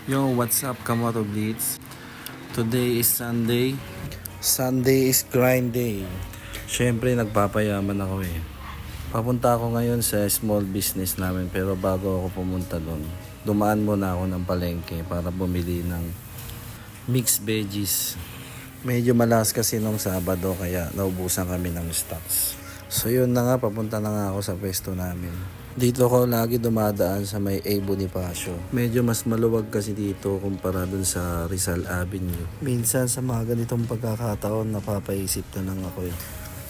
Yo, what's up, Kamoto Blitz? Today is Sunday. Sunday is grind day. Siyempre, nagpapayaman ako eh. Papunta ako ngayon sa small business namin, pero bago ako pumunta doon, dumaan muna ako ng palengke para bumili ng mixed veggies. Medyo malas kasi nung Sabado, kaya naubusan kami ng stocks. So yun na nga, papunta na nga ako sa pwesto namin. Dito ko lagi dumadaan sa may A. Bonifacio. Medyo mas maluwag kasi dito kumpara dun sa Rizal Avenue. Minsan sa mga ganitong pagkakataon napapaisip na lang ako eh.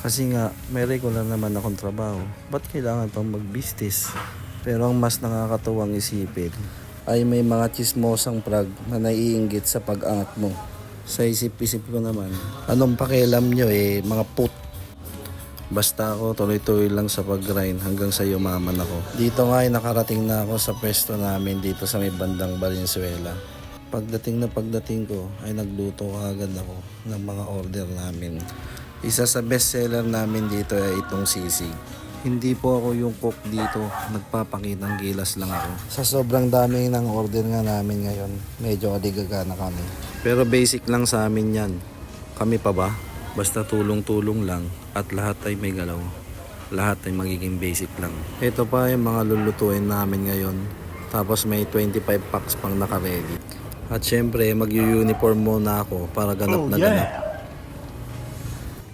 Kasi nga may regular naman akong trabaho. Ba't kailangan pang mag-business? Pero ang mas nakakatuwang isipin ay may mga chismosang prag na naiinggit sa pag-angat mo. Sa isip-isip ko naman, anong pakialam nyo eh, mga put. Basta ako tuloy-tuloy lang sa pag-grind hanggang sa yumaman ako. Dito nga ay nakarating na ako sa pwesto namin dito sa may bandang Valenzuela. Pagdating ko ay nagluto agad ako ng mga order namin. Isa sa bestseller namin dito ay itong sisig. Hindi po ako yung cook dito, nagpapakitang gilas lang ako. Sa sobrang dami ng order nga namin ngayon, medyo aligaga na kami. Pero basic lang sa amin yan. Kami pa ba? Basta tulong-tulong lang at lahat ay may galaw. Lahat ay magiging basic lang. Ito pa yung mga lulutuin namin ngayon. Tapos may 25 packs pang naka-ready. At syempre mag-uniform muna ako para ganap na ganap.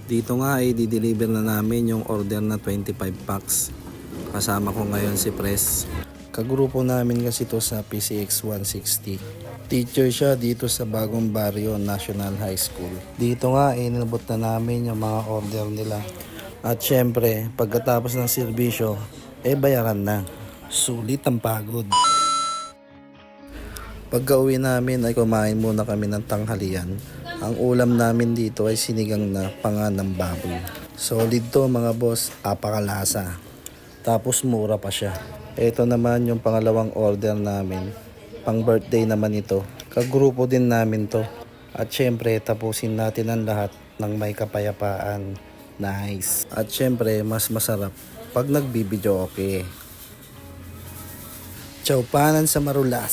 Dito nga ay di-deliver na namin yung order na 25 packs. Kasama ko ngayon si Pres. Kagrupo namin kasi to sa PCX 160. Teacher siya dito sa Bagong Barrio National High School. Dito nga inabot na namin yung mga order nila. At syempre, pagkatapos ng serbisyo, bayaran na. Sulit ang pagod. Pagka-uwi namin ay kumain muna kami ng tanghalian. Ang ulam namin dito ay sinigang na panga ng baboy. Solid to mga boss, apakalasa. Tapos mura pa siya. Ito naman yung pangalawang order namin. Pang birthday naman ito. Kagrupo din namin to. At syempre tapusin natin ang lahat ng may kapayapaan. Nice. At syempre mas masarap pag nagbibideo okay. Chowpanan sa Marulas.